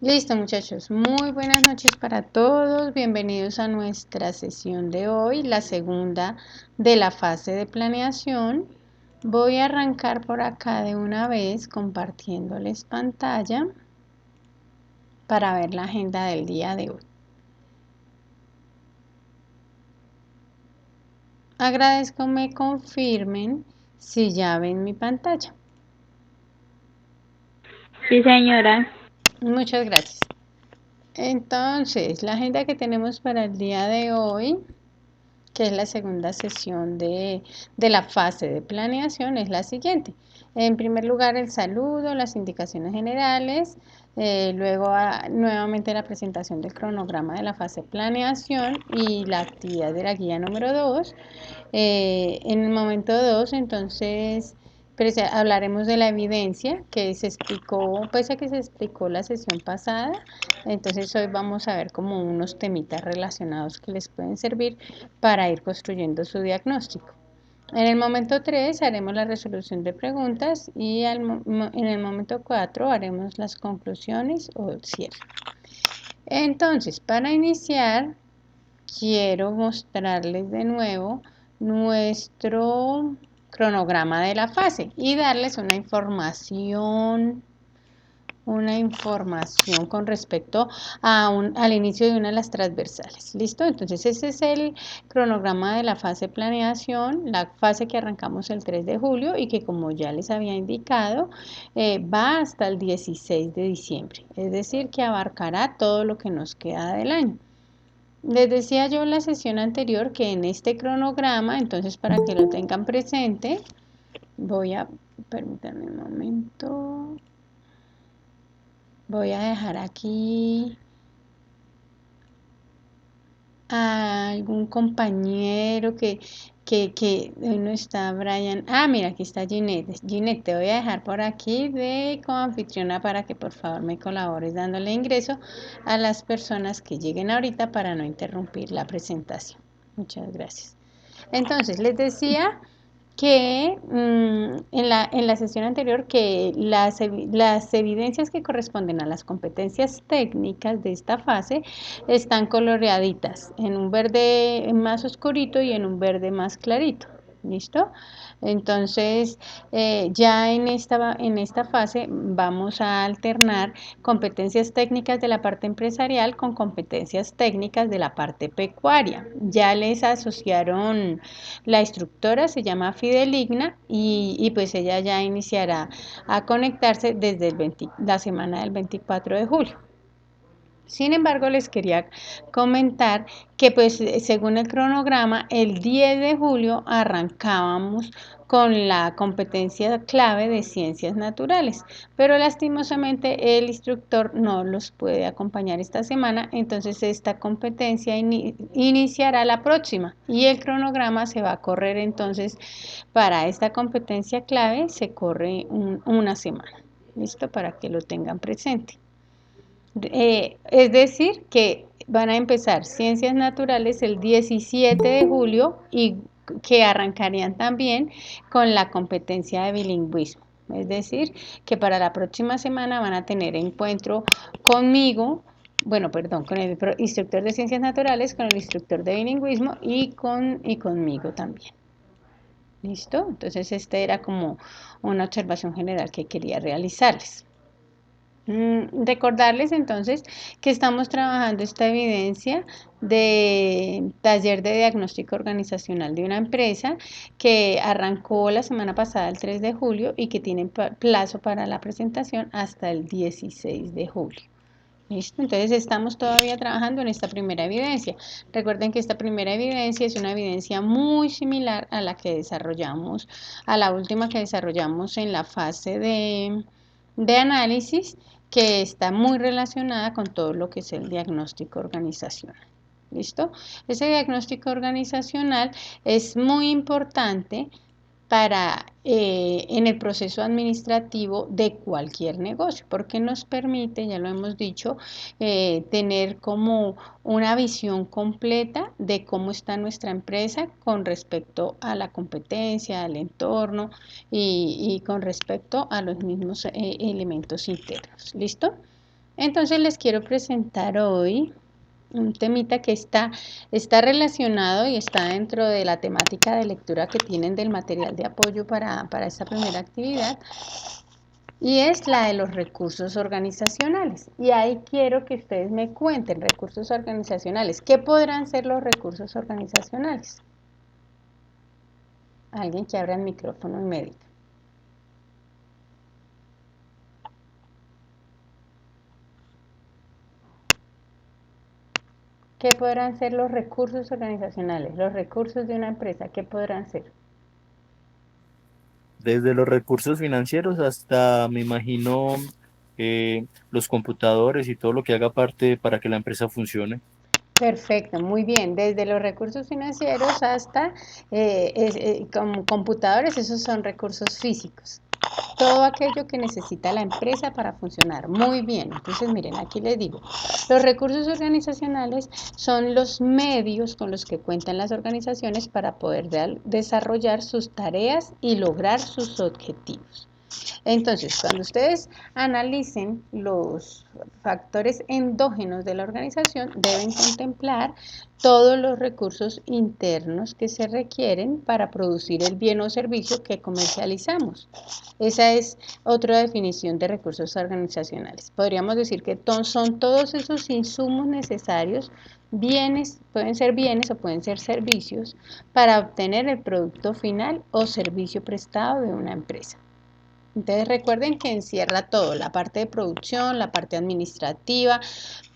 Listo, muchachos. Muy buenas noches para todos. Bienvenidos a nuestra sesión de hoy, la segunda de la fase de planeación. Voy a arrancar por acá de una vez compartiéndoles pantalla para ver la agenda del día de hoy. Agradezco me confirmen si ya ven mi pantalla. Sí, señora. Muchas gracias. Entonces, la agenda que tenemos para el día de hoy, que es la segunda sesión de la fase de planeación, es la siguiente. En primer lugar, el saludo, las indicaciones generales, luego nuevamente la presentación del cronograma de la fase de planeación y la actividad de la guía número 2. En el momento 2, entonces, hablaremos de la evidencia que se explicó, pese a que se explicó la sesión pasada. Entonces hoy vamos a ver como unos temitas relacionados que les pueden servir para ir construyendo su diagnóstico. En el momento 3 haremos la resolución de preguntas y en el momento 4 haremos las conclusiones o el cierre. Entonces, para iniciar, quiero mostrarles de nuevo nuestro cronograma de la fase y darles una información con respecto al inicio de una de las transversales. ¿Listo? Entonces ese es el cronograma de la fase de planeación, la fase que arrancamos el 3 de julio y que, como ya les había indicado, va hasta el 16 de diciembre. Es decir, que abarcará todo lo que nos queda del año. Les decía yo en la sesión anterior que en este cronograma, entonces para que lo tengan presente, permítanme un momento, voy a dejar aquí a algún compañero que hoy no está Brian. Ah, mira, aquí está Ginette. Ginette, te voy a dejar por aquí de coanfitriona para que por favor me colabores dándole ingreso a las personas que lleguen ahorita para no interrumpir la presentación. Muchas gracias. Entonces, les decía que en la sesión anterior que las evidencias que corresponden a las competencias técnicas de esta fase están coloreaditas en un verde más oscurito y en un verde más clarito. ¿Listo? Entonces, ya en esta fase vamos a alternar competencias técnicas de la parte empresarial con competencias técnicas de la parte pecuaria. Ya les asociaron la instructora, se llama Fideligna y pues ella ya iniciará a conectarse desde la semana del 24 de julio. Sin embargo, les quería comentar que pues según el cronograma, el 10 de julio arrancábamos con la competencia clave de ciencias naturales, pero lastimosamente el instructor no los puede acompañar esta semana, entonces esta competencia iniciará la próxima y el cronograma se va a correr entonces para esta competencia clave, se corre una semana. ¿Listo? Para que lo tengan presente. Es decir, que van a empezar ciencias naturales el 17 de julio y que arrancarían también con la competencia de bilingüismo. Es decir, que para la próxima semana van a tener encuentro conmigo, bueno, perdón, con el instructor de ciencias naturales, con el instructor de bilingüismo y conmigo también. ¿Listo? Entonces, esta era como una observación general que quería realizarles. Recordarles entonces que estamos trabajando esta evidencia de taller de diagnóstico organizacional de una empresa que arrancó la semana pasada el 3 de julio y que tiene plazo para la presentación hasta el 16 de julio. ¿Listo? Entonces estamos todavía trabajando en esta primera evidencia. Recuerden que esta primera evidencia es una evidencia muy similar a la que desarrollamos, a la última que desarrollamos en la fase de análisis, que está muy relacionada con todo lo que es el diagnóstico organizacional. ¿Listo? Ese diagnóstico organizacional es muy importante para en el proceso administrativo de cualquier negocio, porque nos permite, ya lo hemos dicho, tener como una visión completa de cómo está nuestra empresa con respecto a la competencia, al entorno y con respecto a los mismos elementos internos. ¿Listo? Entonces les quiero presentar hoy un temita que está relacionado y está dentro de la temática de lectura que tienen del material de apoyo para esta primera actividad, y es la de los recursos organizacionales. Y ahí quiero que ustedes me cuenten recursos organizacionales. ¿Qué podrán ser los recursos organizacionales? Alguien que abra el micrófono y me diga. ¿Qué podrán ser los recursos organizacionales? Los recursos de una empresa, ¿qué podrán ser? Desde los recursos financieros hasta, me imagino, los computadores y todo lo que haga parte para que la empresa funcione. Perfecto, muy bien. Desde los recursos financieros hasta como computadores, esos son recursos físicos. Todo aquello que necesita la empresa para funcionar. Muy bien. Entonces, miren, aquí les digo, los recursos organizacionales son los medios con los que cuentan las organizaciones para poder desarrollar sus tareas y lograr sus objetivos. Entonces, cuando ustedes analicen los factores endógenos de la organización, deben contemplar todos los recursos internos que se requieren para producir el bien o servicio que comercializamos. Esa es otra definición de recursos organizacionales. Podríamos decir que son todos esos insumos necesarios, bienes, pueden ser bienes o pueden ser servicios, para obtener el producto final o servicio prestado de una empresa. Entonces recuerden que encierra todo, la parte de producción, la parte administrativa,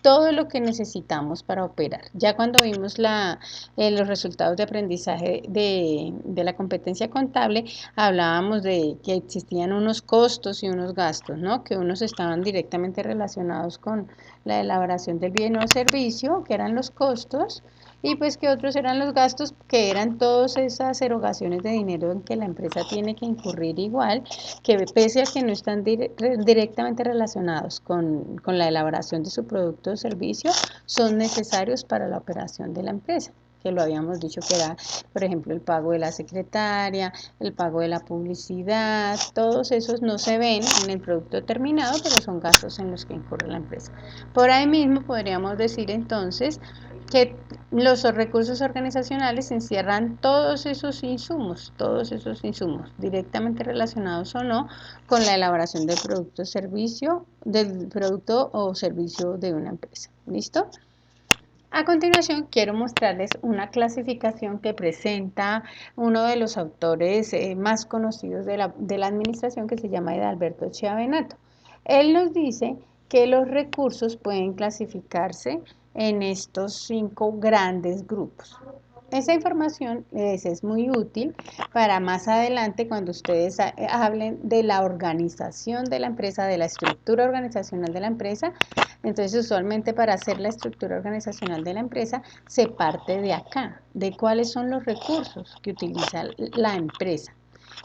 todo lo que necesitamos para operar. Ya cuando vimos los resultados de aprendizaje de la competencia contable, hablábamos de que existían unos costos y unos gastos, ¿no? Que unos estaban directamente relacionados con la elaboración del bien o servicio, que eran los costos, y pues que otros eran los gastos, que eran todas esas erogaciones de dinero en que la empresa tiene que incurrir igual, que pese a que no están directamente relacionados con la elaboración de su producto o servicio, son necesarios para la operación de la empresa, que lo habíamos dicho que era, por ejemplo, el pago de la secretaria, el pago de la publicidad, todos esos no se ven en el producto terminado, pero son gastos en los que incurre la empresa. Por ahí mismo podríamos decir entonces que los recursos organizacionales encierran todos esos insumos, directamente relacionados o no con la elaboración del producto o servicio, del producto o servicio de una empresa. ¿Listo? A continuación, quiero mostrarles una clasificación que presenta uno de los autores más conocidos de la administración, que se llama Edalberto Chiavenato. Él nos dice que los recursos pueden clasificarse en estos 5 grandes grupos. Esa información les es muy útil para más adelante cuando ustedes hablen de la organización de la empresa, de la estructura organizacional de la empresa. Entonces, usualmente para hacer la estructura organizacional de la empresa se parte de acá, de cuáles son los recursos que utiliza la empresa.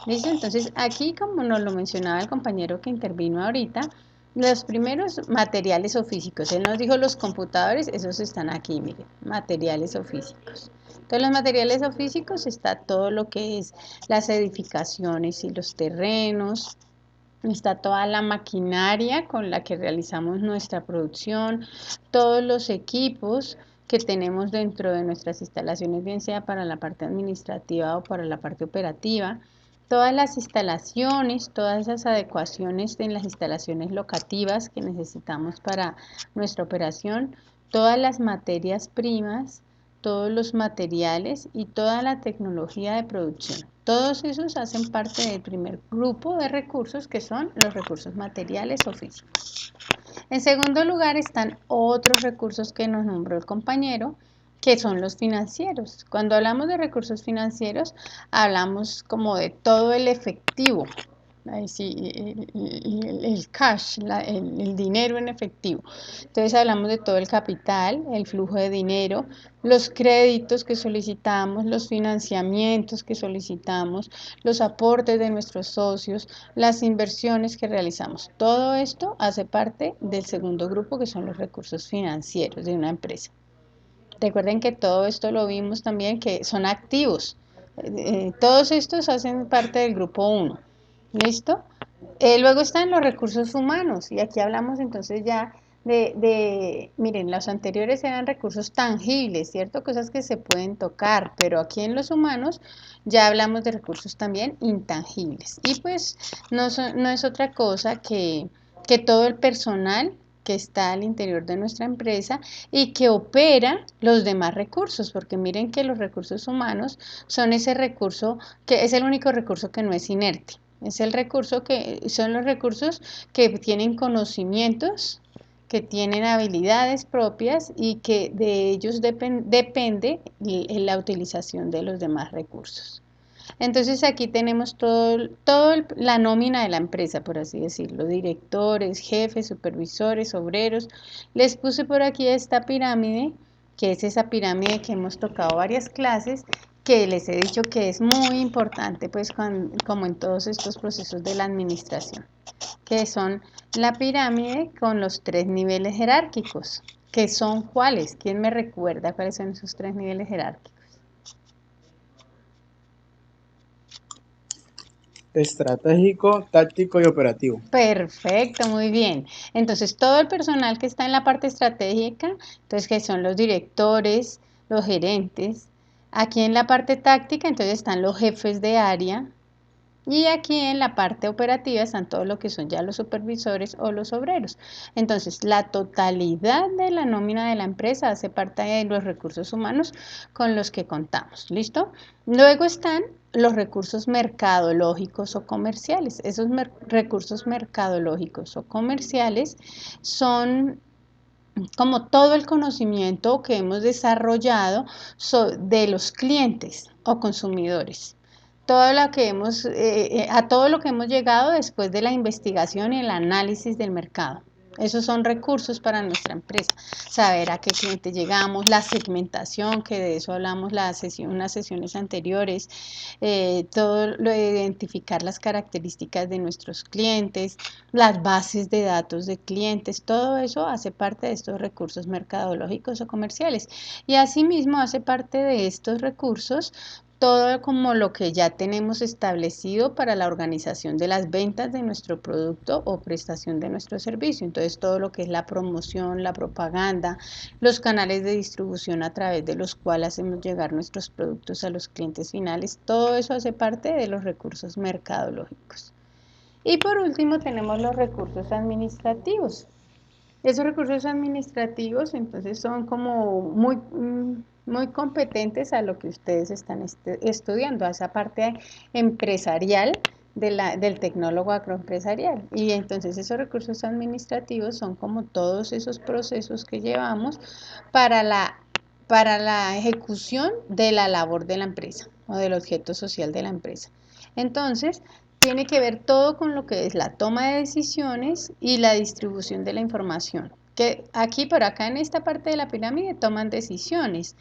¿Listo? Entonces, aquí, como nos lo mencionaba el compañero que intervino ahorita, los primeros materiales o físicos, él nos dijo los computadores, esos están aquí, miren, materiales o físicos. Entonces, los materiales o físicos está todo lo que es las edificaciones y los terrenos, está toda la maquinaria con la que realizamos nuestra producción, todos los equipos que tenemos dentro de nuestras instalaciones, bien sea para la parte administrativa o para la parte operativa, todas las instalaciones, todas esas adecuaciones en las instalaciones locativas que necesitamos para nuestra operación, todas las materias primas, todos los materiales y toda la tecnología de producción. Todos esos hacen parte del primer grupo de recursos, que son los recursos materiales o físicos. En segundo lugar están otros recursos que nos nombró el compañero, que son los financieros. Cuando hablamos de recursos financieros, hablamos como de todo el efectivo, ahí sí, el cash, el dinero en efectivo. Entonces hablamos de todo el capital, el flujo de dinero, los créditos que solicitamos, los financiamientos que solicitamos, los aportes de nuestros socios, las inversiones que realizamos. Todo esto hace parte del segundo grupo, que son los recursos financieros de una empresa. Recuerden que todo esto lo vimos también, que son activos. Todos estos hacen parte del grupo uno. ¿Listo? Luego están los recursos humanos, y aquí hablamos entonces ya miren, los anteriores eran recursos tangibles, ¿cierto? Cosas que se pueden tocar, pero aquí en los humanos ya hablamos de recursos también intangibles. Y pues no es otra cosa que todo el personal que está al interior de nuestra empresa y que opera los demás recursos, porque miren que los recursos humanos son ese recurso que es el único recurso que no es inerte. Es el recurso que son los recursos que tienen conocimientos, que tienen habilidades propias y que de ellos depende la utilización de los demás recursos. Entonces aquí tenemos la nómina de la empresa, por así decirlo, directores, jefes, supervisores, obreros. Les puse por aquí esta pirámide, que es esa pirámide que hemos tocado varias clases, que les he dicho que es muy importante, pues como en todos estos procesos de la administración, que son la pirámide con los tres niveles jerárquicos, que son cuáles. ¿Quién me recuerda cuáles son esos tres niveles jerárquicos? Estratégico, táctico y operativo. Perfecto, muy bien. Entonces, todo el personal que está en la parte estratégica, entonces que son los directores, los gerentes. Aquí en la parte táctica, entonces están los jefes de área. Y aquí en la parte operativa están todo lo que son ya los supervisores o los obreros. Entonces, la totalidad de la nómina de la empresa hace parte de los recursos humanos con los que contamos. ¿Listo? Luego están los recursos mercadológicos o comerciales. Esos recursos mercadológicos o comerciales son como todo el conocimiento que hemos desarrollado de los clientes o consumidores. A todo lo que hemos llegado después de la investigación y el análisis del mercado. Esos son recursos para nuestra empresa. Saber a qué cliente llegamos, la segmentación, que de eso hablamos unas sesiones anteriores, todo lo de identificar las características de nuestros clientes, las bases de datos de clientes, todo eso hace parte de estos recursos mercadológicos o comerciales. Y asimismo hace parte de estos recursos todo como lo que ya tenemos establecido para la organización de las ventas de nuestro producto o prestación de nuestro servicio. Entonces, todo lo que es la promoción, la propaganda, los canales de distribución a través de los cuales hacemos llegar nuestros productos a los clientes finales, todo eso hace parte de los recursos mercadológicos. Y por último tenemos los recursos administrativos. Esos recursos administrativos entonces son como muy competentes a lo que ustedes están estudiando, a esa parte empresarial del tecnólogo agroempresarial. Y entonces esos recursos administrativos son como todos esos procesos que llevamos para la ejecución de la labor de la empresa o del objeto social de la empresa. Entonces, tiene que ver todo con lo que es la toma de decisiones y la distribución de la información. Que aquí, por acá en esta parte de la pirámide, toman decisiones.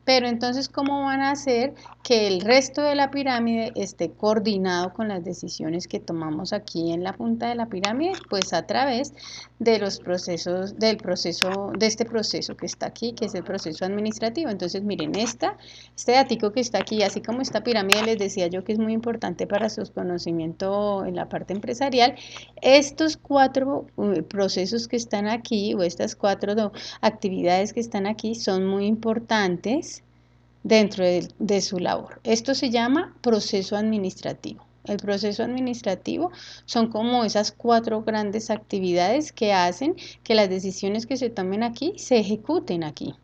Pero entonces, ¿cómo van a hacer que el resto de la pirámide esté coordinado con las decisiones que tomamos aquí en la punta de la pirámide? Pues a través de los procesos, de este proceso que está aquí, que es el proceso administrativo. Entonces, miren, este datico que está aquí, así como esta pirámide les decía yo que es muy importante para su conocimiento en la parte empresarial, estos cuatro procesos que están aquí o estas cuatro actividades que están aquí son muy importantes dentro de su labor. Esto se llama proceso administrativo. El proceso administrativo son como esas cuatro grandes actividades que hacen que las decisiones que se tomen aquí se ejecuten aquí.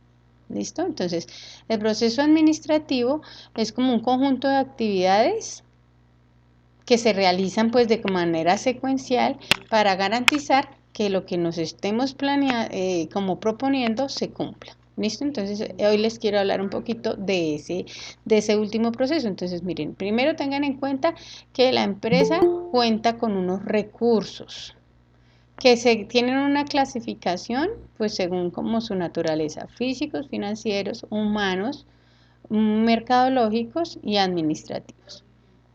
¿Listo? Entonces, el proceso administrativo es como un conjunto de actividades que se realizan pues de manera secuencial para garantizar que lo que nos estemos como proponiendo se cumpla. ¿Listo? Entonces, hoy les quiero hablar un poquito de ese último proceso. Entonces, miren, primero tengan en cuenta que la empresa cuenta con unos recursos que tienen una clasificación, pues según como su naturaleza, físicos, financieros, humanos, mercadológicos y administrativos.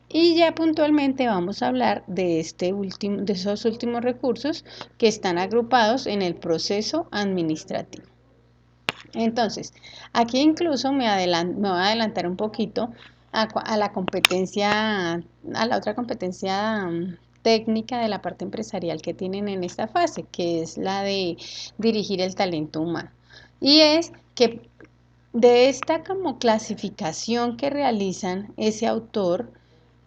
Y ya puntualmente vamos a hablar de esos últimos recursos que están agrupados en el proceso administrativo. Entonces, aquí incluso me voy a adelantar un poquito a la competencia, a la otra competencia técnica de la parte empresarial que tienen en esta fase, que es la de dirigir el talento humano. Y es que de esta como clasificación que realizan ese autor,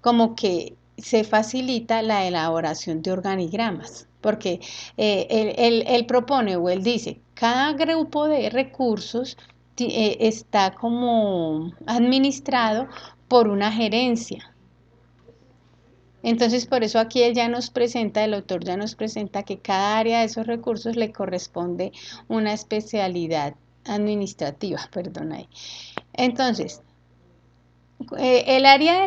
como que se facilita la elaboración de organigramas, porque él propone o él dice, cada grupo de recursos está como administrado por una gerencia. Entonces, por eso aquí él ya nos presenta, el autor ya nos presenta que cada área de esos recursos le corresponde una especialidad administrativa, perdón ahí. Entonces, el área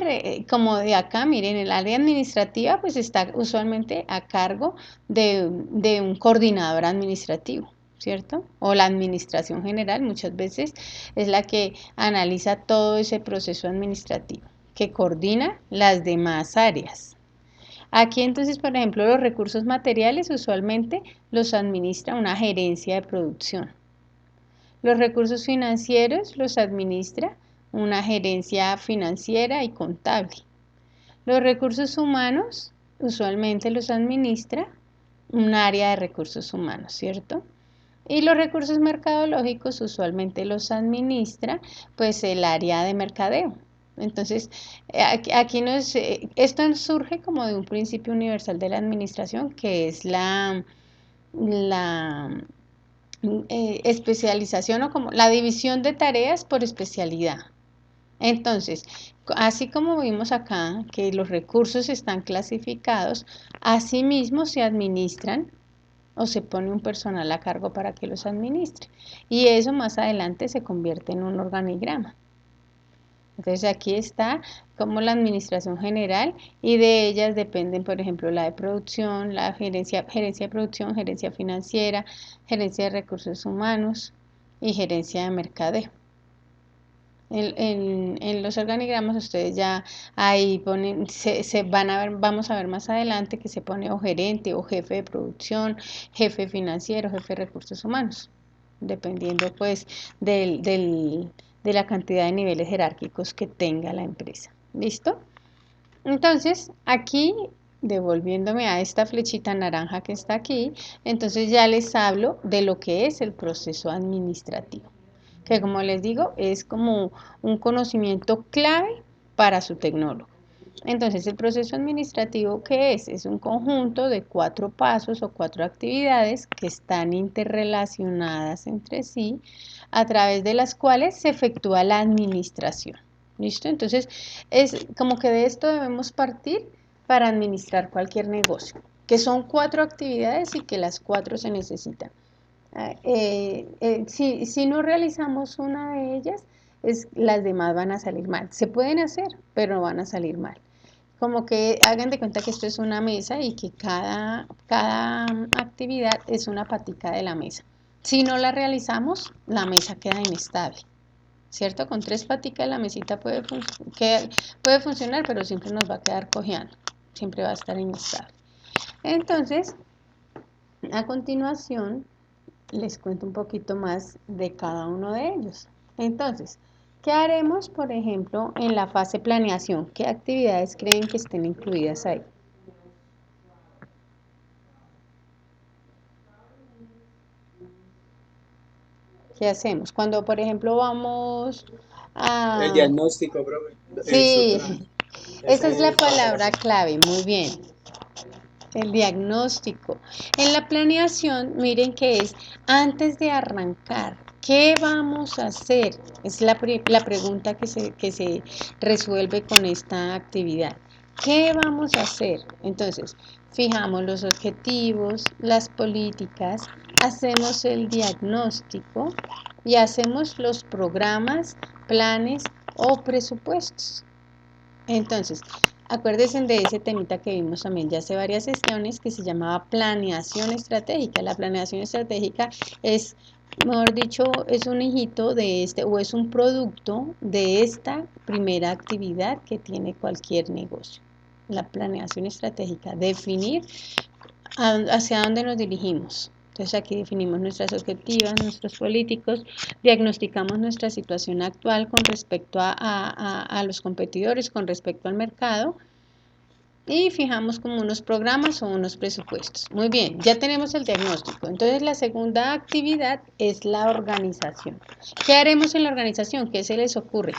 como de acá, miren, el área administrativa pues está usualmente a cargo de un coordinador administrativo, ¿cierto? O la administración general muchas veces es la que analiza todo ese proceso administrativo, que coordina las demás áreas. Aquí entonces, por ejemplo, los recursos materiales usualmente los administra una gerencia de producción. Los recursos financieros los administra una gerencia financiera y contable. Los recursos humanos usualmente los administra un área de recursos humanos, ¿cierto? Y los recursos mercadológicos usualmente los administra pues el área de mercadeo. Entonces, aquí esto surge como de un principio universal de la administración, que es la especialización o como la división de tareas por especialidad. Entonces, así como vimos acá que los recursos están clasificados, asimismo se administran o se pone un personal a cargo para que los administre. Y eso más adelante se convierte en un organigrama. Entonces aquí está como la administración general y de ellas dependen, por ejemplo, la de producción, la gerencia de producción, gerencia financiera, gerencia de recursos humanos y gerencia de mercadeo. En los organigramas ustedes ya ahí ponen, van a ver, vamos a ver más adelante que se pone o gerente o jefe de producción, jefe financiero, jefe de recursos humanos, dependiendo pues de la cantidad de niveles jerárquicos que tenga la empresa. ¿Listo? Entonces, aquí, devolviéndome a esta flechita naranja que está aquí, entonces ya les hablo de lo que es el proceso administrativo, que como les digo, es como un conocimiento clave para su tecnólogo. Entonces, el proceso administrativo, ¿qué es? Es un conjunto de 4 pasos o 4 actividades que están interrelacionadas entre sí, a través de las cuales se efectúa la administración. ¿Listo? Entonces, es como que de esto debemos partir para administrar cualquier negocio, que son 4 actividades y que las 4 se necesitan. Si no realizamos una de ellas, las demás van a salir mal. Se pueden hacer, pero no van a salir mal. Como que hagan de cuenta que esto es una mesa y que cada actividad es una patica de la mesa. Si no la realizamos, la mesa queda inestable, ¿cierto? Con 3 paticas la mesita puede funcionar, pero siempre nos va a quedar cojeando, siempre va a estar inestable. Entonces, a continuación, les cuento un poquito más de cada uno de ellos. Entonces, ¿qué haremos, por ejemplo, en la fase planeación? ¿Qué actividades creen que estén incluidas ahí? ¿Qué hacemos? Cuando, por ejemplo, vamos a... El diagnóstico, profe. Sí, esa es la Paso a palabra paso. clave, muy bien. El diagnóstico. En la planeación, miren que es antes de arrancar, ¿qué vamos a hacer? Es la pregunta que se resuelve con esta actividad. ¿Qué vamos a hacer? Entonces, fijamos los objetivos, las políticas, hacemos el diagnóstico y hacemos los programas, planes o presupuestos. Entonces, acuérdense de ese temita que vimos también ya hace varias sesiones que se llamaba planeación estratégica. La planeación estratégica es, mejor dicho, es un hijito de o es un producto de esta primera actividad que tiene cualquier negocio. La planeación estratégica, definir hacia dónde nos dirigimos. Entonces aquí definimos nuestras objetivas, nuestros políticos, diagnosticamos nuestra situación actual con respecto a los competidores, con respecto al mercado y fijamos como unos programas o unos presupuestos. Muy bien, ya tenemos el diagnóstico. Entonces la segunda actividad es la organización. ¿Qué haremos en la organización? ¿Qué se les ocurre?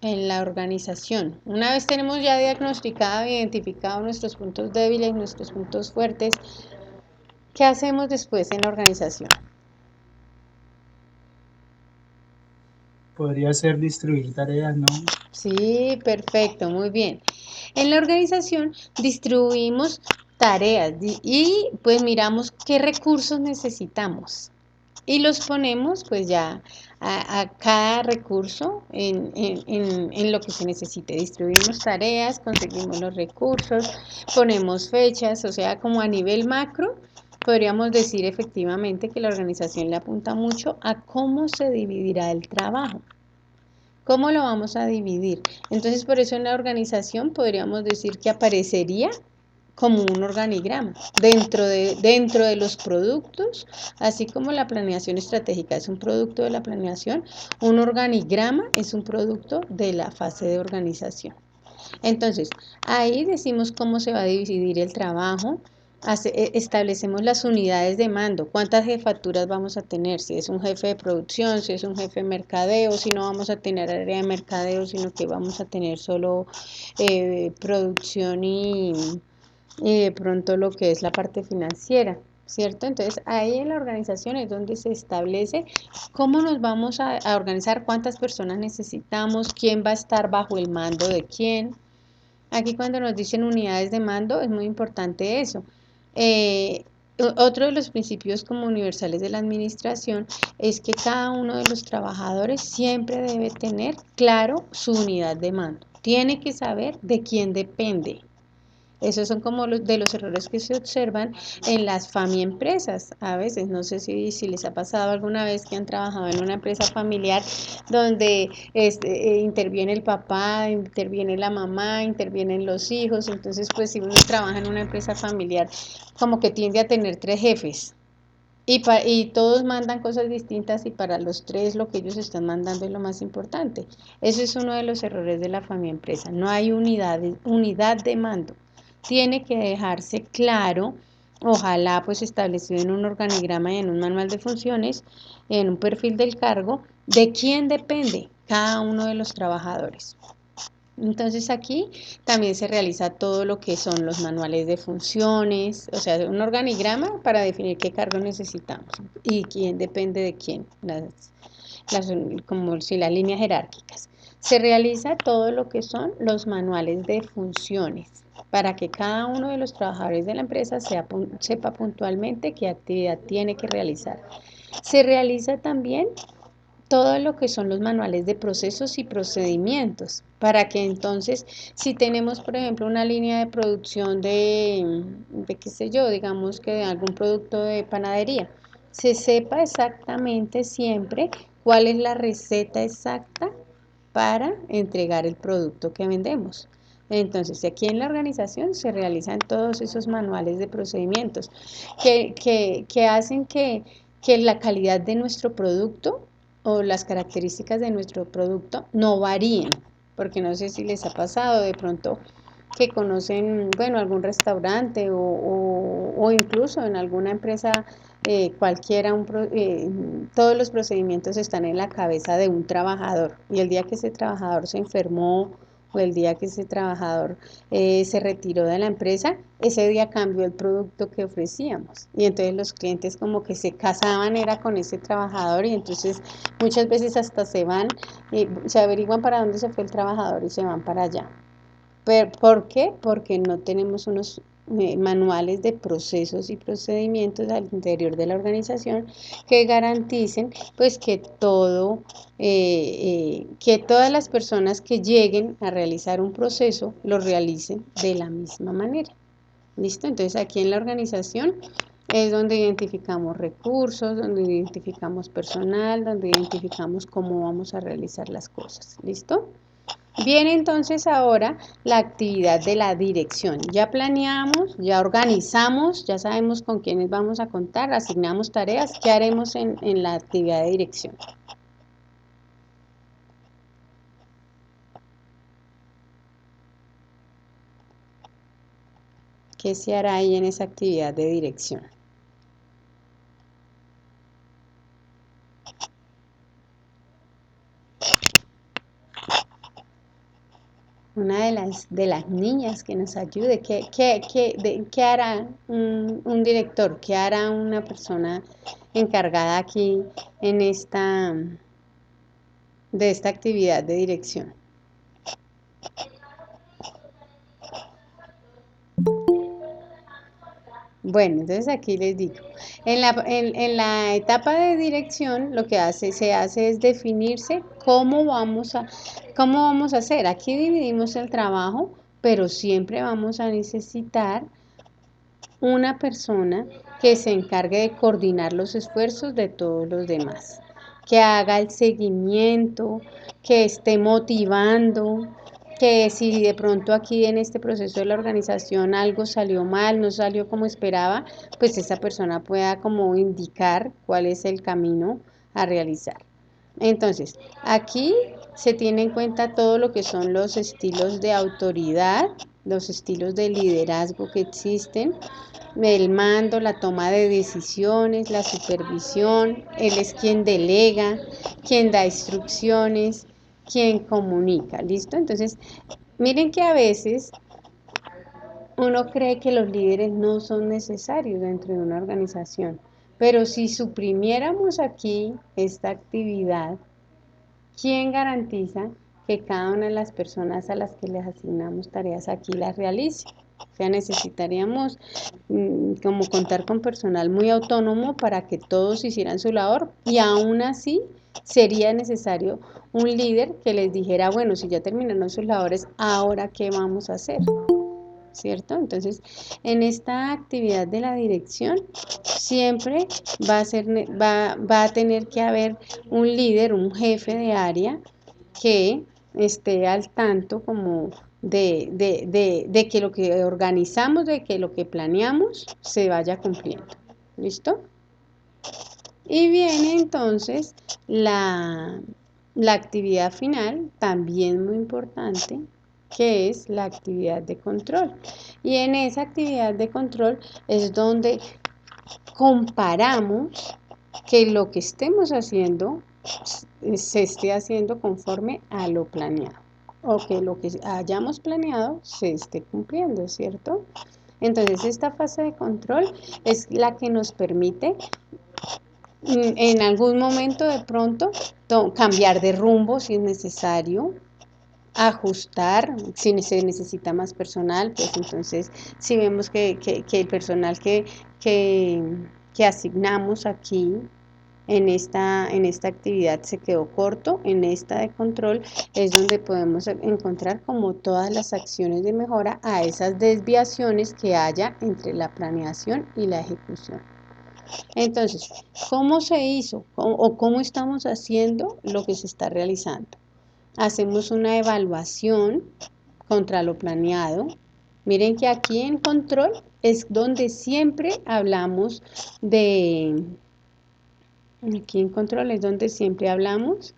En la organización. Una vez tenemos ya diagnosticado e identificado nuestros puntos débiles, nuestros puntos fuertes, ¿qué hacemos después en la organización? Podría ser distribuir tareas, ¿no? Sí, perfecto, muy bien. En la organización distribuimos tareas y pues miramos qué recursos necesitamos y los ponemos pues ya a cada recurso en lo que se necesite. Distribuimos tareas, conseguimos los recursos, ponemos fechas, o sea, como a nivel macro, podríamos decir efectivamente que la organización le apunta mucho a cómo se dividirá el trabajo. ¿Cómo lo vamos a dividir? Entonces, por eso en la organización podríamos decir que aparecería como un organigrama dentro de los productos, así como la planeación estratégica es un producto de la planeación, un organigrama es un producto de la fase de organización. Entonces, ahí decimos cómo se va a dividir el trabajo, establecemos las unidades de mando, cuántas jefaturas vamos a tener, si es un jefe de producción, si es un jefe de mercadeo, si no vamos a tener área de mercadeo, sino que vamos a tener solo producción y de pronto lo que es la parte financiera. ¿Cierto? Entonces ahí en la organización es donde se establece cómo nos vamos a organizar, cuántas personas necesitamos, quién va a estar bajo el mando de quién. Aquí cuando nos dicen unidades de mando es muy importante eso. Eh, Otro de los principios como universales de la administración es que cada uno de los trabajadores siempre debe tener claro su unidad de mando. Tiene que saber de quién depende. Esos son como de los errores que se observan en las empresas. A veces, no sé si les ha pasado alguna vez que han trabajado en una empresa familiar donde interviene el papá, interviene la mamá, intervienen los hijos. Entonces, pues si uno trabaja en una empresa familiar, como que tiende a tener tres jefes. Y todos mandan cosas distintas y para los tres lo que ellos están mandando es lo más importante. Eso es uno de los errores de la empresa. No hay unidad de mando. Tiene que dejarse claro, ojalá pues establecido en un organigrama y en un manual de funciones, en un perfil del cargo, de quién depende cada uno de los trabajadores. Entonces aquí también se realiza todo lo que son los manuales de funciones, o sea, un organigrama para definir qué cargo necesitamos y quién depende de quién, como si las líneas jerárquicas. Se realiza todo lo que son los manuales de funciones para que cada uno de los trabajadores de la empresa sepa puntualmente qué actividad tiene que realizar. Se realiza también todo lo que son los manuales de procesos y procedimientos, para que entonces, si tenemos, por ejemplo, una línea de producción de qué sé yo, digamos que de algún producto de panadería, se sepa exactamente siempre cuál es la receta exacta para entregar el producto que vendemos. Entonces, aquí en la organización se realizan todos esos manuales de procedimientos que hacen que la calidad de nuestro producto o las características de nuestro producto no varíen, porque no sé si les ha pasado de pronto que conocen, bueno, algún restaurante o incluso en alguna empresa cualquiera, todos los procedimientos están en la cabeza de un trabajador y el día que ese trabajador se enfermó o el día que ese trabajador se retiró de la empresa, ese día cambió el producto que ofrecíamos y entonces los clientes como que se casaban era con ese trabajador y entonces muchas veces hasta se van, se averiguan para dónde se fue el trabajador y se van para allá. ¿Por qué? Porque no tenemos unos manuales de procesos y procedimientos al interior de la organización que garanticen pues que todas las personas que lleguen a realizar un proceso lo realicen de la misma manera. ¿Listo? Entonces aquí en la organización es donde identificamos recursos, donde identificamos personal, donde identificamos cómo vamos a realizar las cosas. ¿Listo? Viene entonces ahora la actividad de la dirección. Ya planeamos, ya organizamos, ya sabemos con quiénes vamos a contar, asignamos tareas. ¿Qué haremos en la actividad de dirección? ¿Qué se hará ahí en esa actividad de dirección? Una de las niñas que nos ayude. ¿Qué hará un director? ¿Qué hará una persona encargada aquí en de esta actividad de dirección? Bueno, entonces aquí les digo, en la etapa de dirección lo que se hace es definirse cómo vamos a hacer. Aquí dividimos el trabajo, pero siempre vamos a necesitar una persona que se encargue de coordinar los esfuerzos de todos los demás, que haga el seguimiento, que esté motivando, que si de pronto aquí en este proceso de la organización algo salió mal, no salió como esperaba, pues esa persona pueda como indicar cuál es el camino a realizar. Entonces, aquí se tiene en cuenta todo lo que son los estilos de autoridad, los estilos de liderazgo que existen, el mando, la toma de decisiones, la supervisión, él es quien delega, quien da instrucciones, quien comunica, ¿listo? Entonces, miren que a veces uno cree que los líderes no son necesarios dentro de una organización, pero si suprimiéramos aquí esta actividad, ¿quién garantiza que cada una de las personas a las que les asignamos tareas aquí las realice? O sea, necesitaríamos como contar con personal muy autónomo para que todos hicieran su labor y aún así sería necesario un líder que les dijera, bueno, si ya terminaron sus labores, ¿ahora qué vamos a hacer? ¿Cierto? Entonces, en esta actividad de la dirección siempre va a tener que haber un líder, un jefe de área que esté al tanto como de que lo que organizamos, de que lo que planeamos se vaya cumpliendo. ¿Listo? Y viene entonces la actividad final, también muy importante, que es la actividad de control. Y en esa actividad de control es donde comparamos que lo que estemos haciendo se esté haciendo conforme a lo planeado o que lo que hayamos planeado se esté cumpliendo, ¿cierto? Entonces esta fase de control es la que nos permite en algún momento de pronto cambiar de rumbo si es necesario, ajustar, si se necesita más personal, pues entonces si vemos que el personal que asignamos aquí en esta actividad se quedó corto, en esta de control es donde podemos encontrar como todas las acciones de mejora a esas desviaciones que haya entre la planeación y la ejecución. Entonces, ¿cómo se hizo o cómo estamos haciendo lo que se está realizando? Hacemos una evaluación contra lo planeado. Miren que aquí en control es donde siempre hablamos aquí en control es donde siempre hablamos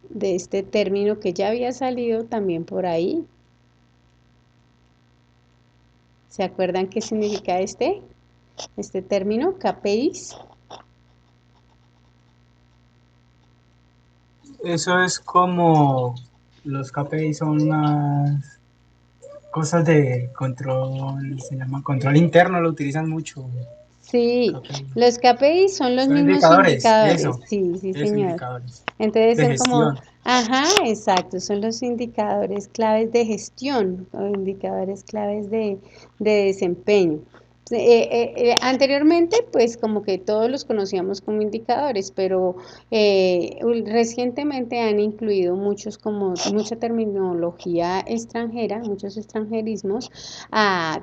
de este término que ya había salido también por ahí. ¿Se acuerdan qué significa este término? KPIs. Eso es como los KPI son unas cosas de control, se llama control interno, lo utilizan mucho. Sí, KPI. los KPIs son los Son mismos indicadores, indicadores. Sí, sí, eso, señor. indicadores Entonces de son como, gestión. ajá, exacto, son los indicadores claves de gestión o indicadores claves de desempeño. Anteriormente, pues como que todos los conocíamos como indicadores, pero recientemente han incluido mucha terminología extranjera, muchos extranjerismos,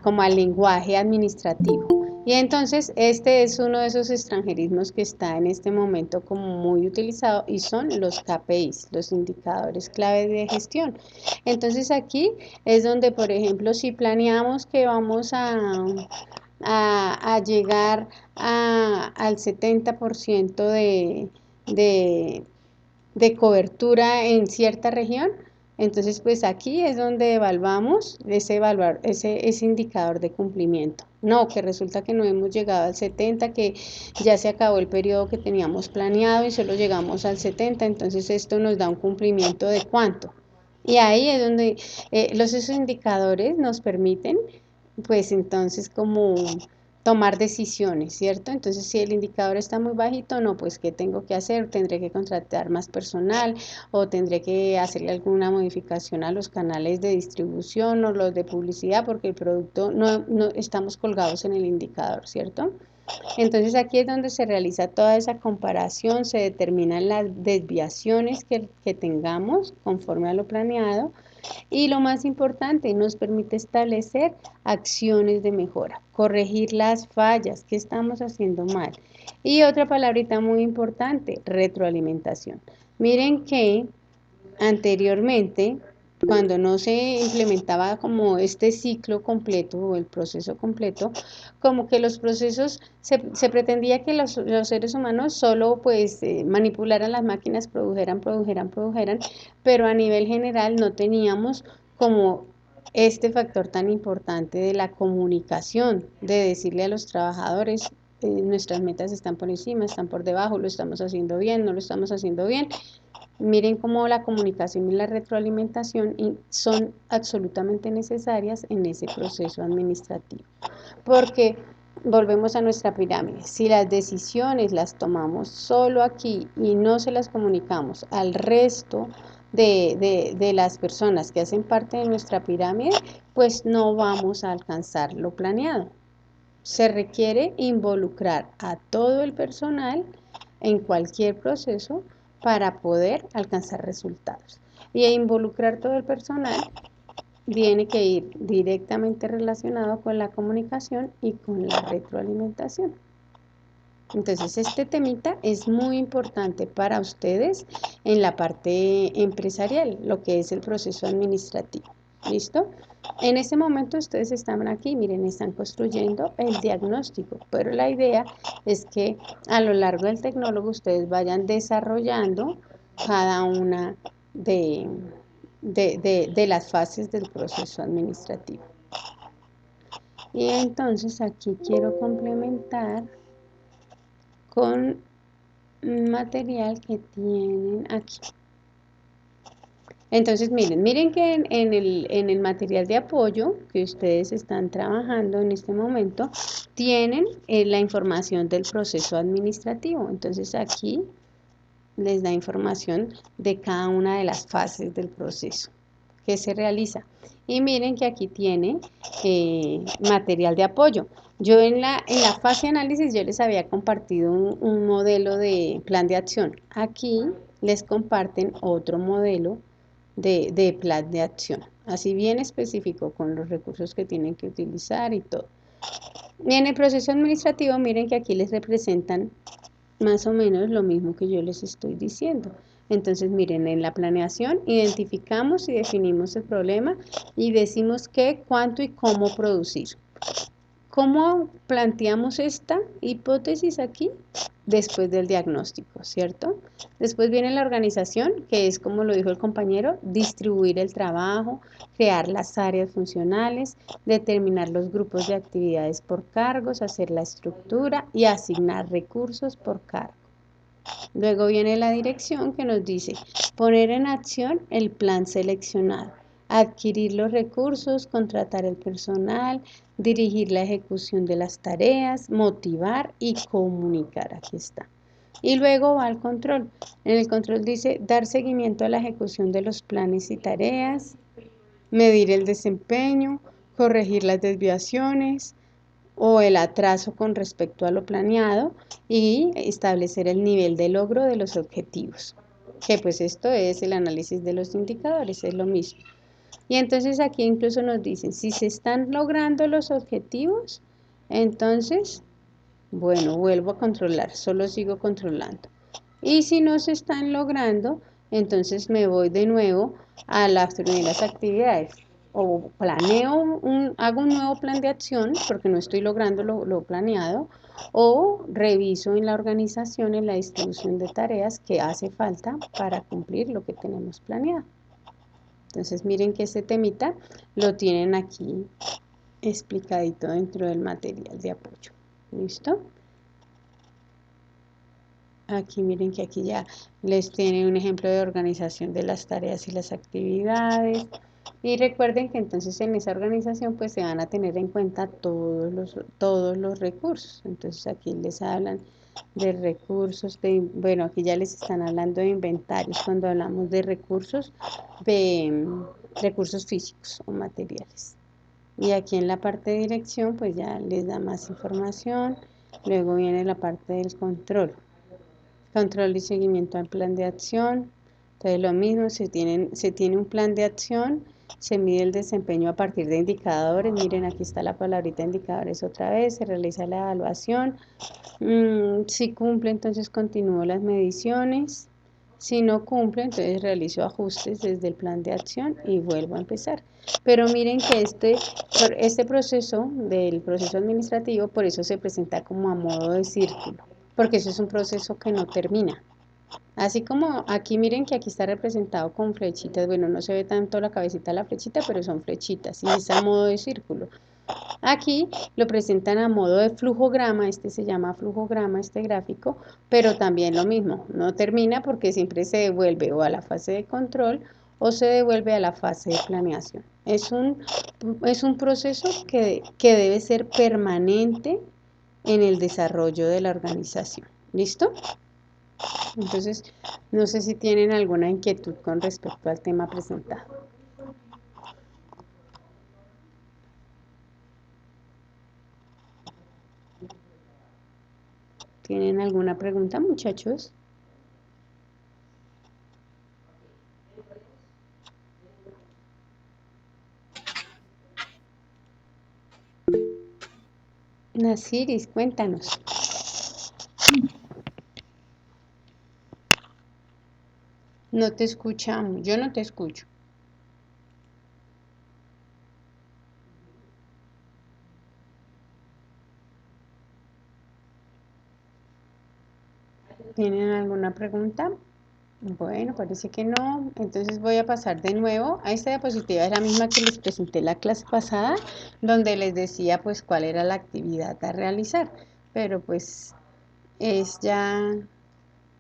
como al lenguaje administrativo. Y entonces este es uno de esos extranjerismos que está en este momento como muy utilizado y son los KPIs, los indicadores clave de gestión. Entonces aquí es donde, por ejemplo, si planeamos que vamos a llegar al 70% de cobertura en cierta región, Entonces, pues aquí es donde evaluamos ese indicador de cumplimiento. No, que resulta que no hemos llegado al 70, que ya se acabó el periodo que teníamos planeado y solo llegamos al 70, entonces esto nos da un cumplimiento de cuánto. Y ahí es donde esos indicadores nos permiten, pues entonces como tomar decisiones, ¿cierto? Entonces, si el indicador está muy bajito, no, pues ¿qué tengo que hacer? Tendré que contratar más personal o tendré que hacerle alguna modificación a los canales de distribución o los de publicidad porque el producto no estamos colgados en el indicador, ¿cierto? Entonces aquí es donde se realiza toda esa comparación, se determinan las desviaciones que tengamos conforme a lo planeado y lo más importante, nos permite establecer acciones de mejora, corregir las fallas que estamos haciendo mal. Y otra palabrita muy importante, retroalimentación. Miren que anteriormente, cuando no se implementaba como este ciclo completo o el proceso completo, como que los procesos se pretendía que los seres humanos solo pues manipularan las máquinas, produjeran, pero a nivel general no teníamos como este factor tan importante de la comunicación, de decirle a los trabajadores, nuestras metas están por encima, están por debajo, lo estamos haciendo bien, no lo estamos haciendo bien. Miren cómo la comunicación y la retroalimentación son absolutamente necesarias en ese proceso administrativo. Porque volvemos a nuestra pirámide. Si las decisiones las tomamos solo aquí y no se las comunicamos al resto de las personas que hacen parte de nuestra pirámide, pues no vamos a alcanzar lo planeado. Se requiere involucrar a todo el personal en cualquier proceso para poder alcanzar resultados. Y involucrar todo el personal tiene que ir directamente relacionado con la comunicación y con la retroalimentación. Entonces, este temita es muy importante para ustedes en la parte empresarial, lo que es el proceso administrativo. ¿Listo? En este momento ustedes están aquí, miren, están construyendo el diagnóstico, pero la idea es que a lo largo del tecnólogo ustedes vayan desarrollando cada una de las fases del proceso administrativo. Y entonces aquí quiero complementar con material que tienen aquí. Entonces, miren que en el material de apoyo que ustedes están trabajando en este momento, tienen la información del proceso administrativo. Entonces, aquí les da información de cada una de las fases del proceso que se realiza. Y miren que aquí tiene material de apoyo. Yo en la fase de análisis yo les había compartido un modelo de plan de acción. Aquí les comparten otro modelo de plan de acción, así bien específico con los recursos que tienen que utilizar y todo. Y en el proceso administrativo, miren que aquí les representan más o menos lo mismo que yo les estoy diciendo. Entonces, miren, en la planeación identificamos y definimos el problema y decimos qué, cuánto y cómo producir. ¿Cómo planteamos esta hipótesis aquí? Después del diagnóstico, ¿cierto? Después viene la organización, que es, como lo dijo el compañero, distribuir el trabajo, crear las áreas funcionales, determinar los grupos de actividades por cargos, hacer la estructura y asignar recursos por cargo. Luego viene la dirección que nos dice poner en acción el plan seleccionado, adquirir los recursos, contratar el personal, dirigir la ejecución de las tareas, motivar y comunicar. Aquí está. Y luego va al control. En el control dice dar seguimiento a la ejecución de los planes y tareas, medir el desempeño, corregir las desviaciones o el atraso con respecto a lo planeado y establecer el nivel de logro de los objetivos, que pues esto es el análisis de los indicadores, es lo mismo. Y entonces aquí incluso nos dicen, si se están logrando los objetivos, entonces, bueno, vuelvo a controlar, solo sigo controlando. Y si no se están logrando, entonces me voy de nuevo a las primeras actividades. O planeo, hago un nuevo plan de acción porque no estoy logrando lo planeado, o reviso en la organización, en la distribución de tareas que hace falta para cumplir lo que tenemos planeado. Entonces miren que este temita lo tienen aquí explicadito dentro del material de apoyo. ¿Listo? Aquí miren que aquí ya les tiene un ejemplo de organización de las tareas y las actividades. Y recuerden que entonces en esa organización pues se van a tener en cuenta todos los recursos. Entonces aquí les hablan de recursos, bueno, aquí ya les están hablando de inventarios cuando hablamos de recursos físicos o materiales. Y aquí en la parte de dirección pues ya les da más información. Luego viene la parte del control. Control y seguimiento al plan de acción. Entonces lo mismo, se tiene un plan de acción, se mide el desempeño a partir de indicadores. Miren, aquí está la palabrita indicadores otra vez, se realiza la evaluación. Si cumple, entonces continúo las mediciones. Si no cumple, entonces realizo ajustes desde el plan de acción y vuelvo a empezar. Pero miren que este proceso del proceso administrativo, por eso se presenta como a modo de círculo, porque eso es un proceso que no termina. Así como aquí miren que aquí está representado con flechitas, bueno, no se ve tanto la cabecita de la flechita, pero son flechitas y es a modo de círculo. Aquí lo presentan a modo de flujograma, este se llama flujograma, este gráfico, pero también lo mismo, no termina porque siempre se devuelve o a la fase de control o se devuelve a la fase de planeación. Es un proceso que debe ser permanente en el desarrollo de la organización. ¿Listo? Entonces, no sé si tienen alguna inquietud con respecto al tema presentado. ¿Tienen alguna pregunta, muchachos? Nasiris, cuéntanos. No te escuchamos, yo no te escucho. ¿Tienen alguna pregunta? Bueno, parece que no. Entonces voy a pasar de nuevo. A esta diapositiva es la misma que les presenté la clase pasada, donde les decía pues cuál era la actividad a realizar. Pero pues es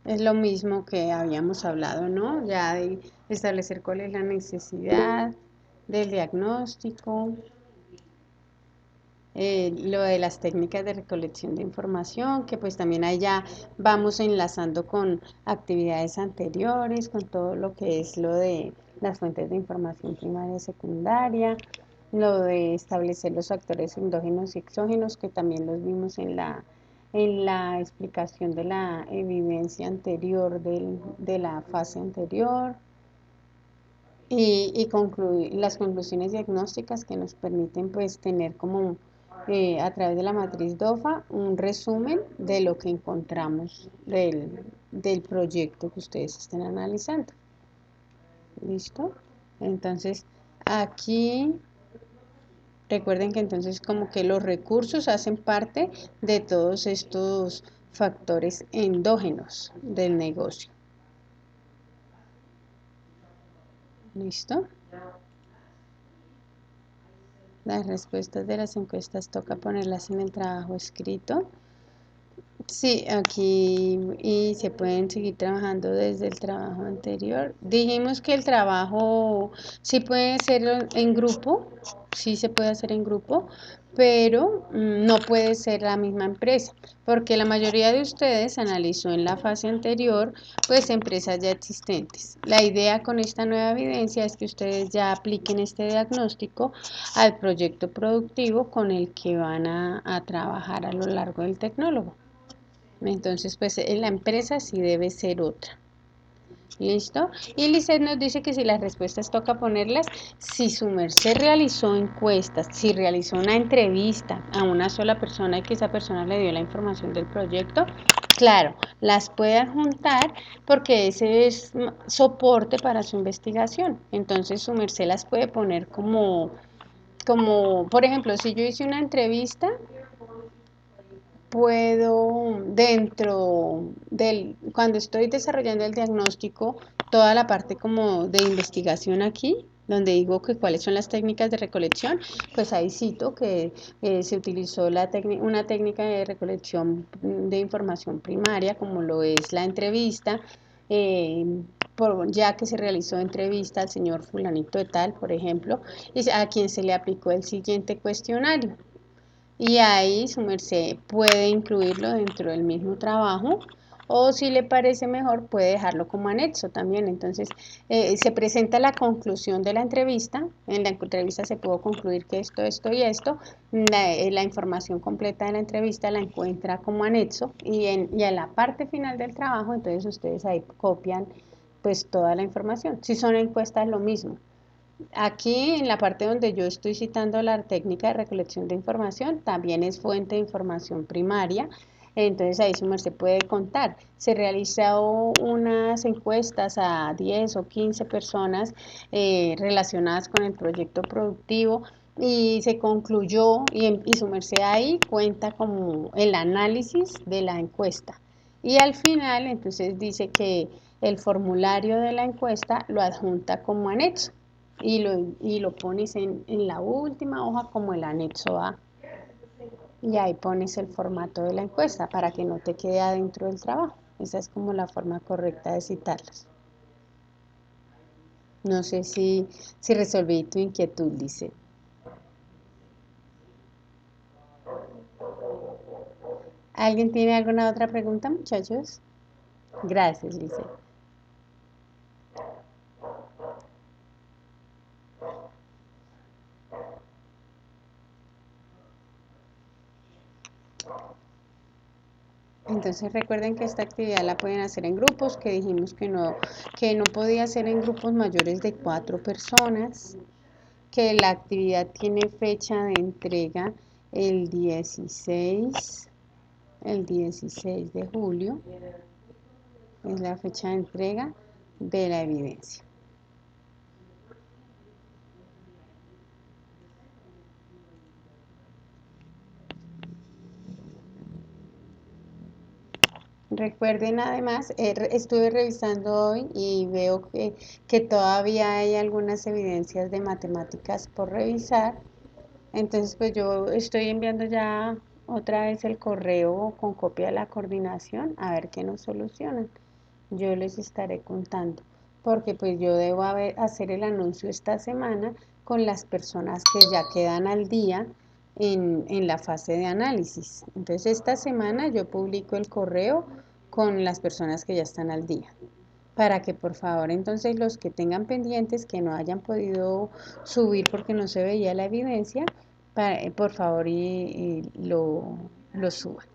lo mismo que habíamos hablado, ¿no? Ya de establecer cuál es la necesidad del diagnóstico, lo de las técnicas de recolección de información, que pues también ahí ya vamos enlazando con actividades anteriores, con todo lo que es lo de las fuentes de información primaria y secundaria, lo de establecer los factores endógenos y exógenos, que también los vimos en la explicación de la evidencia anterior de la fase anterior, y concluir las conclusiones diagnósticas que nos permiten pues tener como a través de la matriz DOFA un resumen de lo que encontramos del proyecto que ustedes estén analizando. ¿Listo? Entonces aquí recuerden que entonces como que los recursos hacen parte de todos estos factores endógenos del negocio. ¿Listo? Las respuestas de las encuestas toca ponerlas en el trabajo escrito. Sí, aquí y se pueden seguir trabajando desde el trabajo anterior. Dijimos que el trabajo sí puede ser en grupo, sí se puede hacer en grupo, pero no puede ser la misma empresa, porque la mayoría de ustedes analizó en la fase anterior, pues empresas ya existentes. La idea con esta nueva evidencia es que ustedes ya apliquen este diagnóstico al proyecto productivo con el que van a trabajar a lo largo del tecnólogo. Entonces, pues en la empresa sí debe ser otra. ¿Listo? Y Lisset nos dice que si las respuestas toca ponerlas, si su merced realizó encuestas, si realizó una entrevista a una sola persona y que esa persona le dio la información del proyecto, claro, las puede adjuntar porque ese es soporte para su investigación. Entonces su merced las puede poner como, por ejemplo, si yo hice una entrevista, puedo cuando estoy desarrollando el diagnóstico, toda la parte como de investigación aquí, donde digo que cuáles son las técnicas de recolección, pues ahí cito que se utilizó una técnica de recolección de información primaria, como lo es la entrevista, eh, ya que se realizó entrevista al señor fulanito de tal, por ejemplo, y a quien se le aplicó el siguiente cuestionario. Y ahí su merced puede incluirlo dentro del mismo trabajo o si le parece mejor puede dejarlo como anexo también. Entonces se presenta la conclusión de la entrevista. En la entrevista se pudo concluir que esto y esto. La información completa de la entrevista la encuentra como anexo y en la parte final del trabajo entonces ustedes ahí copian pues toda la información. Si son encuestas lo mismo. Aquí en la parte donde yo estoy citando la técnica de recolección de información, también es fuente de información primaria. Entonces ahí su merced puede contar. Se realizó unas encuestas a 10 o 15 personas relacionadas con el proyecto productivo y se concluyó y su merced ahí cuenta como el análisis de la encuesta. Y al final entonces dice que el formulario de la encuesta lo adjunta como anexo y lo pones en la última hoja como el anexo A y ahí pones el formato de la encuesta para que no te quede adentro del trabajo. Esa es como la forma correcta de citarlas. No sé si resolví tu inquietud, dice. ¿Alguien tiene alguna otra pregunta, muchachos? Gracias, Lice. Entonces recuerden que esta actividad la pueden hacer en grupos, que dijimos que no podía ser en grupos mayores de 4 personas, que la actividad tiene fecha de entrega el 16, el 16 de julio, es la fecha de entrega de la evidencia. Recuerden además, estuve revisando hoy y veo que todavía hay algunas evidencias de matemáticas por revisar. Entonces, pues yo estoy enviando ya otra vez el correo con copia de la coordinación a ver qué nos solucionan. Yo les estaré contando, porque pues yo debo hacer el anuncio esta semana con las personas que ya quedan al día en la fase de análisis. Entonces, esta semana yo publico el correo con las personas que ya están al día para que por favor entonces los que tengan pendientes que no hayan podido subir porque no se veía la evidencia, por favor y lo suban.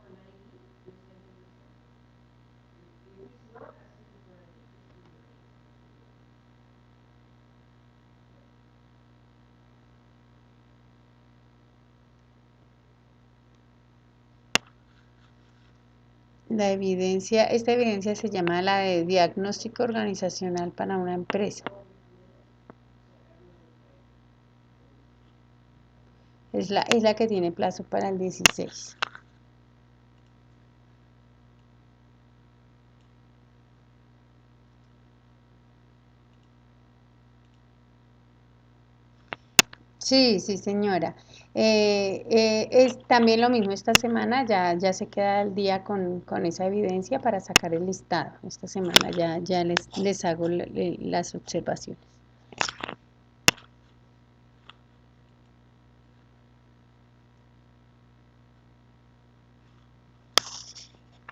Esta evidencia se llama la de diagnóstico organizacional para una empresa. Es la que tiene plazo para el 16. Sí, sí, señora. Es también lo mismo esta semana, ya se queda al día con esa evidencia para sacar el listado. Esta semana ya les hago las observaciones.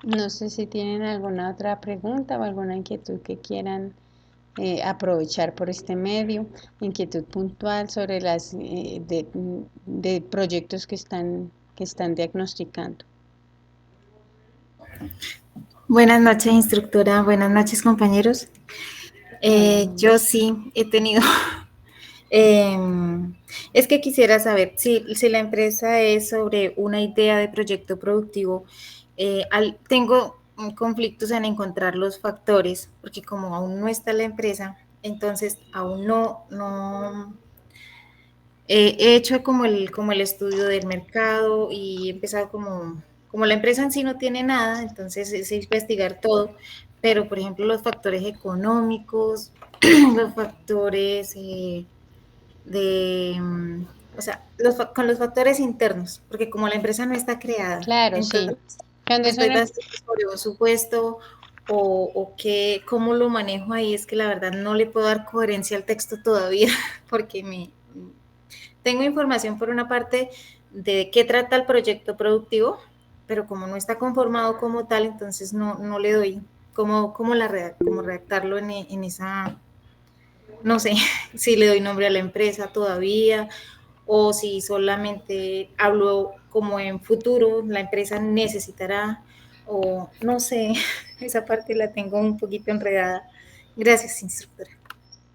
No sé si tienen alguna otra pregunta o alguna inquietud que quieran aprovechar por este medio, inquietud puntual sobre las de proyectos que están diagnosticando. Buenas noches, instructora. Buenas noches, compañeros. Yo sí he tenido... es que quisiera saber si la empresa es sobre una idea de proyecto productivo. Tengo conflictos en encontrar los factores, porque como aún no está la empresa, entonces aún no he hecho como el estudio del mercado y he empezado como la empresa en sí no tiene nada, entonces es investigar todo, pero por ejemplo los factores económicos, los factores o sea, con los factores internos, porque como la empresa no está creada, Claro, sí. entonces Cuando me es estoy una, basando sobre un supuesto o cómo lo manejo ahí, es que la verdad no le puedo dar coherencia al texto todavía, porque tengo información por una parte de qué trata el proyecto productivo, pero como no está conformado como tal, entonces no le doy cómo redactarlo en esa, no sé si le doy nombre a la empresa todavía o si solamente hablo como en futuro, la empresa necesitará o no sé, esa parte la tengo un poquito enredada. Gracias, instructora.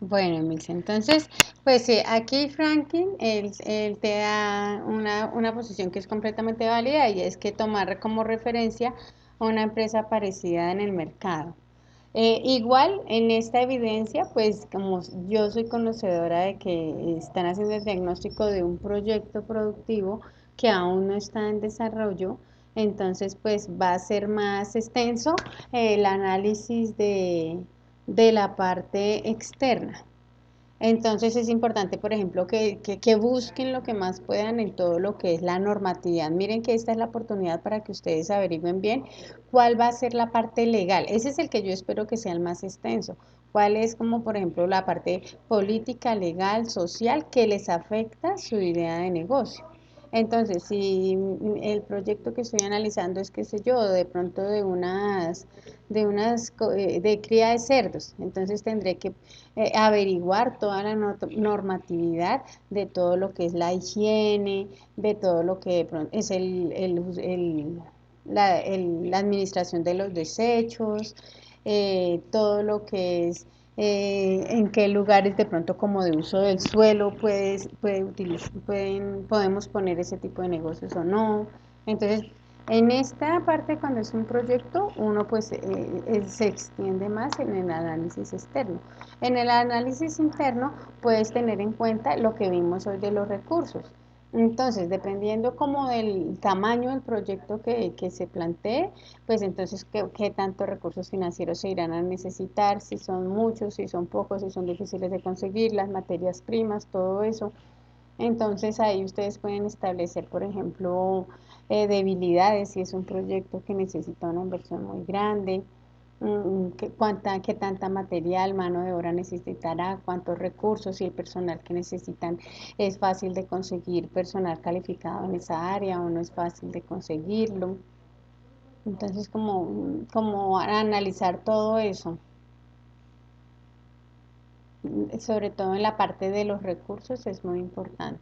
bueno, Emilce, entonces, pues sí, aquí Franklin, él te da una posición que es completamente válida y es que tomar como referencia a una empresa parecida en el mercado. Igual en esta evidencia, pues como yo soy conocedora de que están haciendo el diagnóstico de un proyecto productivo que aún no está en desarrollo, entonces pues va a ser más extenso el análisis de la parte externa. Entonces es importante, por ejemplo, que busquen lo que más puedan en todo lo que es la normatividad. Miren que esta es la oportunidad para que ustedes averigüen bien cuál va a ser la parte legal. Ese es el que yo espero que sea el más extenso. ¿Cuál es como, por ejemplo, la parte política, legal, social que les afecta su idea de negocio? Entonces, si el proyecto que estoy analizando es, qué sé yo, de pronto de cría de cerdos, entonces tendré que averiguar toda la normatividad de todo lo que es la higiene, de todo lo que de pronto es la administración de los desechos, todo lo que es en qué lugares de pronto como de uso del suelo podemos poner ese tipo de negocios o no. Entonces, en esta parte, cuando es un proyecto, uno pues se extiende más en el análisis externo. En el análisis interno puedes tener en cuenta lo que vimos hoy de los recursos. Entonces, dependiendo como del tamaño del proyecto que se plantee, pues entonces qué tantos recursos financieros se irán a necesitar, si son muchos, si son pocos, si son difíciles de conseguir, las materias primas, todo eso. Entonces ahí ustedes pueden establecer, por ejemplo, debilidades si es un proyecto que necesita una inversión muy grande, qué tanta material, mano de obra necesitará, cuántos recursos, si el personal que necesitan es fácil de conseguir personal calificado en esa área o no es fácil de conseguirlo. Entonces, como analizar todo eso, sobre todo en la parte de los recursos, es muy importante.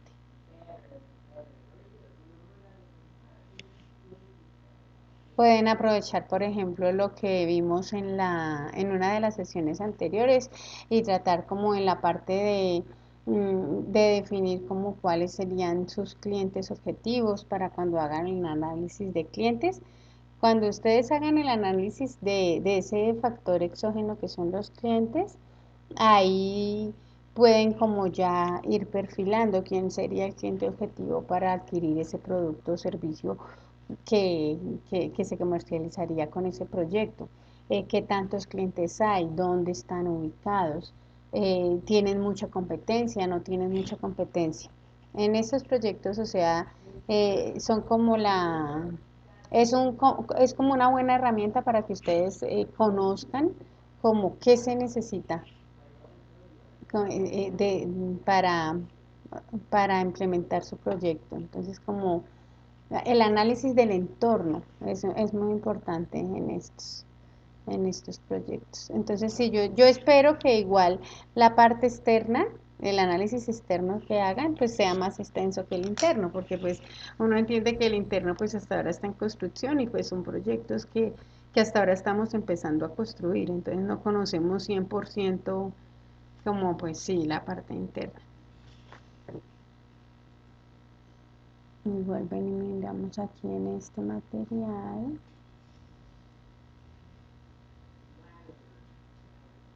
Pueden aprovechar, por ejemplo, lo que vimos en una de las sesiones anteriores y tratar como en la parte de definir como cuáles serían sus clientes objetivos para cuando hagan el análisis de clientes. Cuando ustedes hagan el análisis de ese factor exógeno que son los clientes, ahí pueden como ya ir perfilando quién sería el cliente objetivo para adquirir ese producto o servicio que, que se comercializaría con ese proyecto. ¿Qué tantos clientes hay? ¿Dónde están ubicados? ¿Tienen mucha competencia? ¿No tienen mucha competencia? En estos proyectos, o sea, son como es como una buena herramienta para que ustedes conozcan como qué se necesita para, para implementar su proyecto. Entonces, como el análisis del entorno es muy importante en estos proyectos. Entonces, sí, yo espero que igual la parte externa, el análisis externo que hagan, pues sea más extenso que el interno, porque pues uno entiende que el interno pues hasta ahora está en construcción y pues son proyectos que hasta ahora estamos empezando a construir, entonces no conocemos 100% como pues sí, la parte interna. Igual ven y miramos aquí en este material.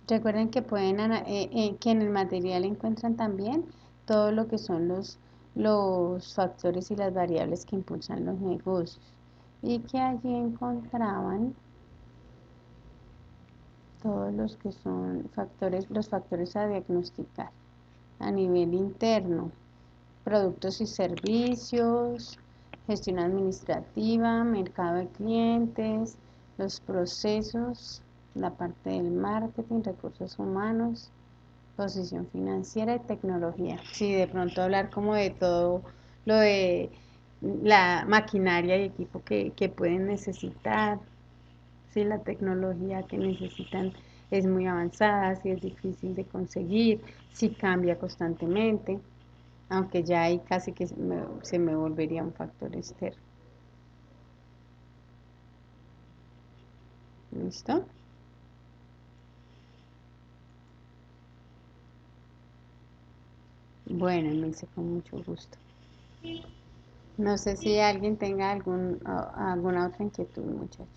Recuerden que que en el material encuentran también todo lo que son los factores y las variables que impulsan los negocios y que allí encontraban todos los que son factores, los factores a diagnosticar. a nivel interno, productos y servicios, gestión administrativa, mercado de clientes, los procesos, la parte del marketing, recursos humanos, posición financiera y tecnología. Sí, de pronto hablar como de todo lo de la maquinaria y equipo que pueden necesitar, si la tecnología que necesitan es muy avanzada, si es difícil de conseguir, si cambia constantemente, aunque ya ahí casi que se me volvería un factor externo. ¿Listo? Bueno, me hice con mucho gusto. No sé si alguien tenga alguna otra inquietud, muchachos.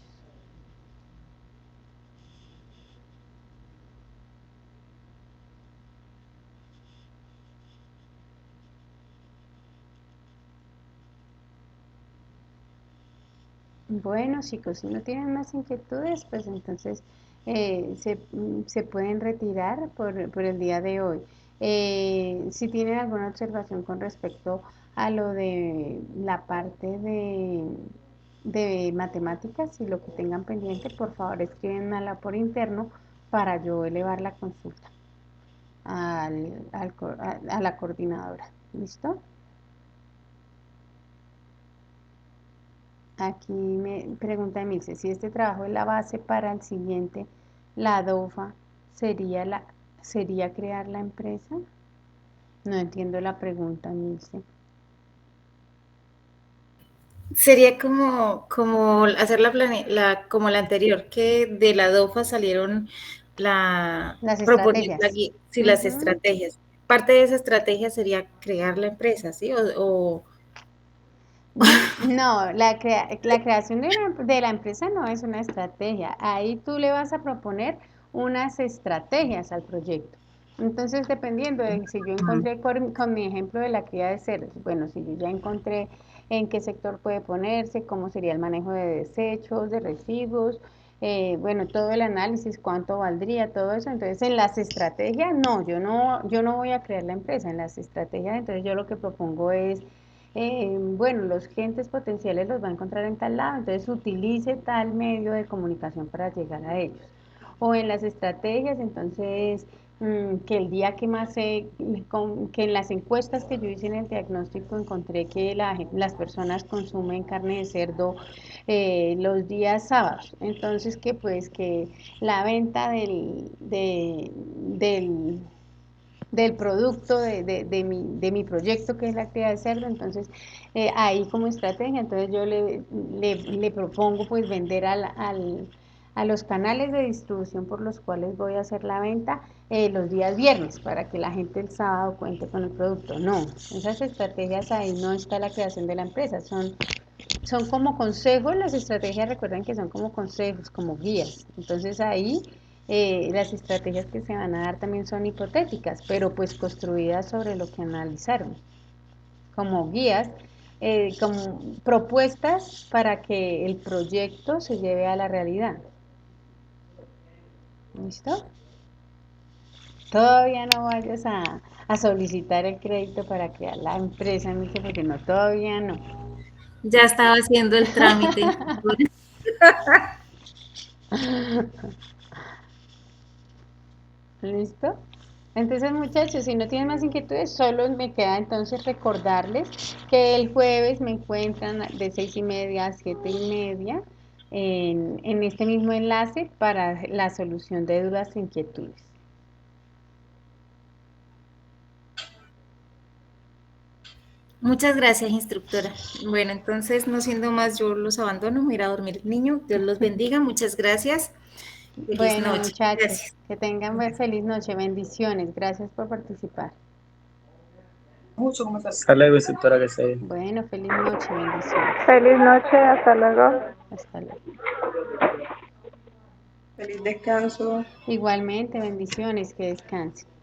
Bueno, chicos, si no tienen más inquietudes, pues entonces se pueden retirar por el día de hoy. Si tienen alguna observación con respecto a lo de la parte de matemáticas y lo que tengan pendiente, por favor escríbenmela por interno para yo elevar la consulta a la coordinadora. ¿Listo? Aquí me pregunta Emilce, si este trabajo es la base para el siguiente, la DOFA sería crear la empresa. No entiendo la pregunta, Emilce. Sería como hacer como la anterior, que de la DOFA salieron Las proponían estrategias. sí, las estrategias. Parte de esa estrategia sería crear la empresa, ¿sí? No, la creación de la empresa no es una estrategia. Ahí tú le vas a proponer unas estrategias al proyecto. Entonces, dependiendo de si yo encontré con mi ejemplo de la cría de cerdos, bueno, si yo ya encontré en qué sector puede ponerse, cómo sería el manejo de desechos, de residuos, bueno, todo el análisis, cuánto valdría, todo eso. Entonces, en las estrategias, no, yo no voy a crear la empresa. En las estrategias, entonces yo lo que propongo es bueno, los clientes potenciales los va a encontrar en tal lado, entonces utilice tal medio de comunicación para llegar a ellos. O en las estrategias, entonces, que el día que más que en las encuestas que yo hice en el diagnóstico encontré que las personas consumen carne de cerdo los días sábados. Entonces, que pues que la venta del producto de mi proyecto que es la actividad de cerdo, entonces ahí como estrategia, entonces yo le propongo pues vender a los canales de distribución por los cuales voy a hacer la venta los días viernes para que la gente el sábado cuente con el producto. No, esas estrategias ahí no está la creación de la empresa, son como consejos, las estrategias recuerden que son como consejos, como guías. Entonces ahí las estrategias que se van a dar también son hipotéticas, pero pues construidas sobre lo que analizaron, como guías, como propuestas para que el proyecto se lleve a la realidad. ¿Listo? Todavía no vayas a solicitar el crédito para crear la empresa, Miche, porque no, todavía no. Ya estaba haciendo el trámite. ¿Listo? Entonces, muchachos, si no tienen más inquietudes, solo me queda entonces recordarles que el jueves me encuentran de 6:30 a 7:30 en este mismo enlace para la solución de dudas e inquietudes. Muchas gracias, instructora. Bueno, entonces, no siendo más, yo los abandono, me voy a ir a dormir el niño. Dios los bendiga, muchas gracias. Feliz Bueno, noche. muchachos, Gracias. que tengan feliz noche, bendiciones, gracias por participar. Hasta luego, instructora, que se Bueno, feliz noche, bendiciones. Feliz noche, hasta luego. Hasta luego. Feliz descanso. Igualmente, bendiciones, que descansen.